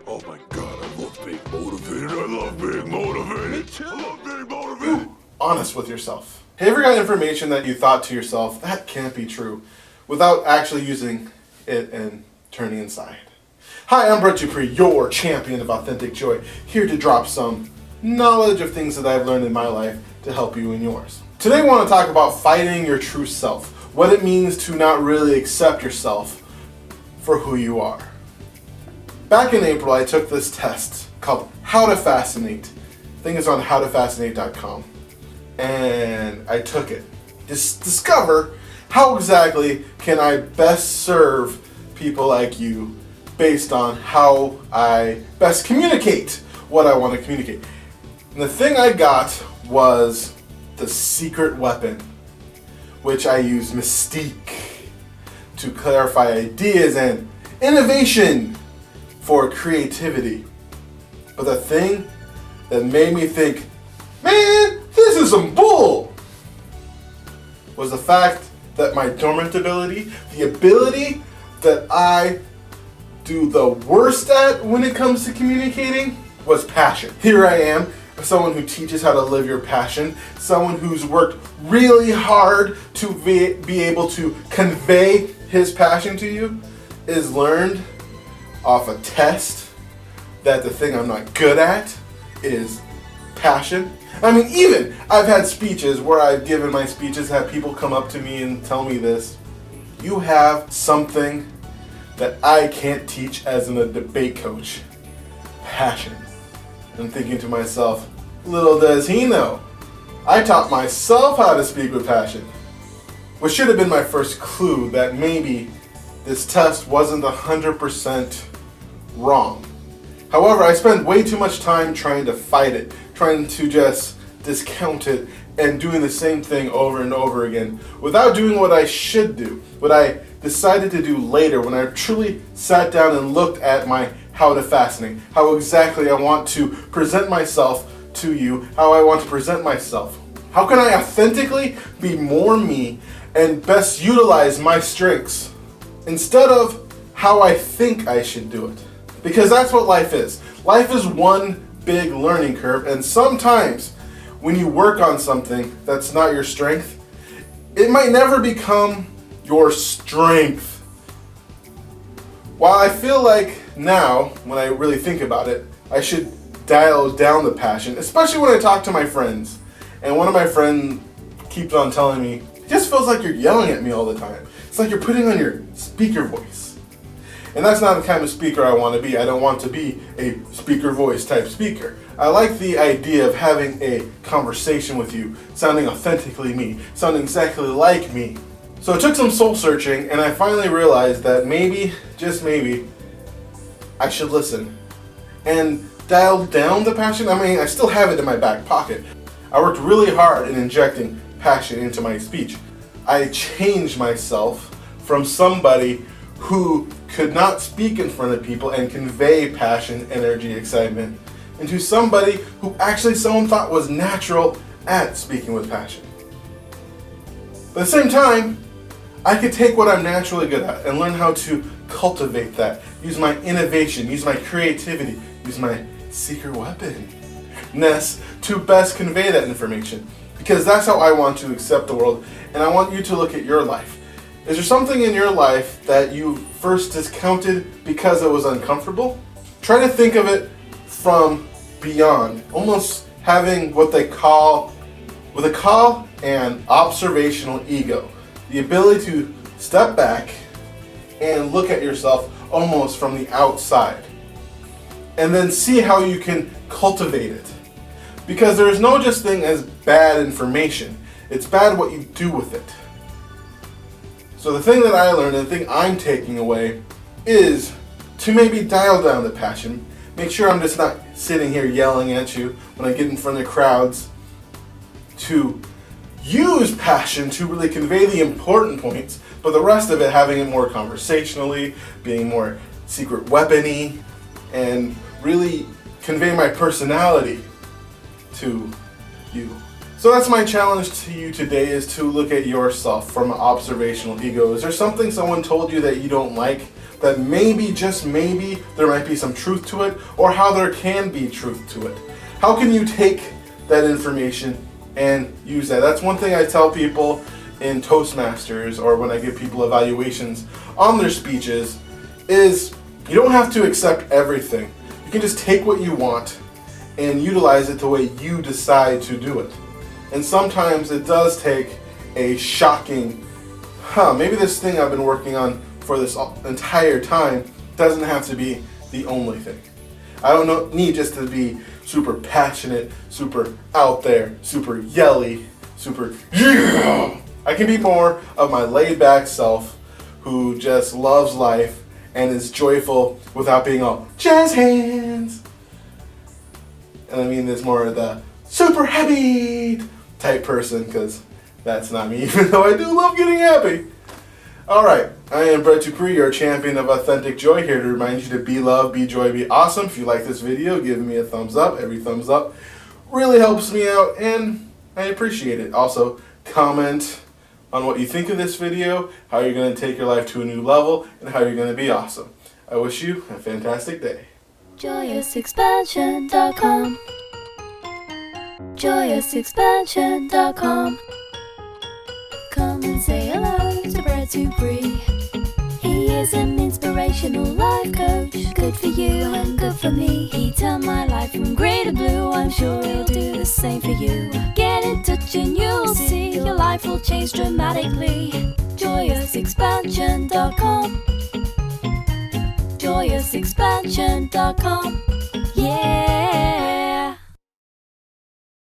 Oh my god, I love being motivated. I love being motivated. Me too. I love being motivated. Honest with yourself. Have you ever got information that you thought to yourself, that can't be true, without actually using it and turning inside? Hi, I'm Brett Dupree, your champion of authentic joy, here to drop some knowledge of things that I've learned in my life to help you in yours. Today I want to talk about fighting your true self, what it means to not really accept yourself for who you are. Back in April, I took this test called How to Fascinate. I think it's on howtofascinate.com. And I took it. Just discover how exactly can I best serve people like you based on how I best communicate what I want to communicate. And the thing I got was the secret weapon, which I use mystique to clarify ideas and innovation for creativity. But the thing that made me think, man, this is some bull, was the fact that my dormant ability, the ability that I do the worst at when it comes to communicating, was passion. Here I am, someone who teaches how to live your passion, someone who's worked really hard to be able to convey his passion to you, is learned off a test that the thing I'm not good at is passion. I mean, even I've had speeches where I've given my speeches, have people come up to me and tell me this: you have something that I can't teach as a debate coach, passion. I'm thinking to myself, little does he know, I taught myself how to speak with passion. Which should have been my first clue that maybe this test wasn't 100% wrong. However, I spent way too much time trying to fight it, trying to just discount it, and doing the same thing over and over again without doing what I should do, what I decided to do later when I truly sat down and looked at my How to Fascinate, how exactly I want to present myself to you, how I want to present myself. How can I authentically be more me and best utilize my strengths instead of how I think I should do it? Because that's what life is. Life is one big learning curve, and sometimes when you work on something that's not your strength, it might never become your strength. While I feel like now, when I really think about it, I should dial down the passion, especially when I talk to my friends. And one of my friends keeps on telling me, it just feels like you're yelling at me all the time. It's like you're putting on your speaker voice. And that's not the kind of speaker I want to be. I don't want to be a speaker voice type speaker. I like the idea of having a conversation with you, sounding authentically me, sounding exactly like me. So it took some soul searching, and I finally realized that maybe, just maybe, I should listen and dial down the passion. I mean, I still have it in my back pocket. I worked really hard in injecting passion into my speech. I changed myself from somebody who could not speak in front of people and convey passion, energy, excitement, into somebody who actually someone thought was natural at speaking with passion. But at the same time, I could take what I'm naturally good at and learn how to cultivate that, use my innovation, use my creativity, use my secret weapon-ness to best convey that information. Because that's how I want to accept the world, and I want you to look at your life. Is there something in your life that you first discounted because it was uncomfortable? Try to think of it from beyond, almost having what they call an observational ego. The ability to step back and look at yourself almost from the outside. And then see how you can cultivate it. Because there is no just thing as bad information. It's bad what you do with it. So the thing that I learned, and the thing I'm taking away, is to maybe dial down the passion. Make sure I'm just not sitting here yelling at you when I get in front of crowds. To use passion to really convey the important points, but the rest of it having it more conversationally, being more secret weapon-y, and really convey my personality to you. So that's my challenge to you today, is to look at yourself from an observational ego. Is there something someone told you that you don't like, that maybe, just maybe, there might be some truth to it, or how there can be truth to it. How can you take that information and use that? That's one thing I tell people in Toastmasters, or when I give people evaluations on their speeches, is you don't have to accept everything. You can just take what you want and utilize it the way you decide to do it. And sometimes it does take a shocking, maybe this thing I've been working on for this entire time doesn't have to be the only thing. I don't need just to be super passionate, super out there, super yelly, super yeah. I can be more of my laid back self who just loves life and is joyful without being all jazz hands. And I mean there's more of the super happy type person, because that's not me, even though I do love getting happy. Alright, I am Brett Dupree, your champion of authentic joy, here to remind you to be love, be joy, be awesome. If you like this video, give me a thumbs up. Every thumbs up really helps me out and I appreciate it. Also, comment on what you think of this video, how you're going to take your life to a new level, and how you're going to be awesome. I wish you a fantastic day. JoyousExpansion.com JoyousExpansion.com Come and say hello to Brett Dupree. He is an inspirational life coach, good for you and good for me. He turned my life from grey to blue, I'm sure he'll do the same for you. Get in touch and you'll see your life will change dramatically. JoyousExpansion.com JoyousExpansion.com Yeah.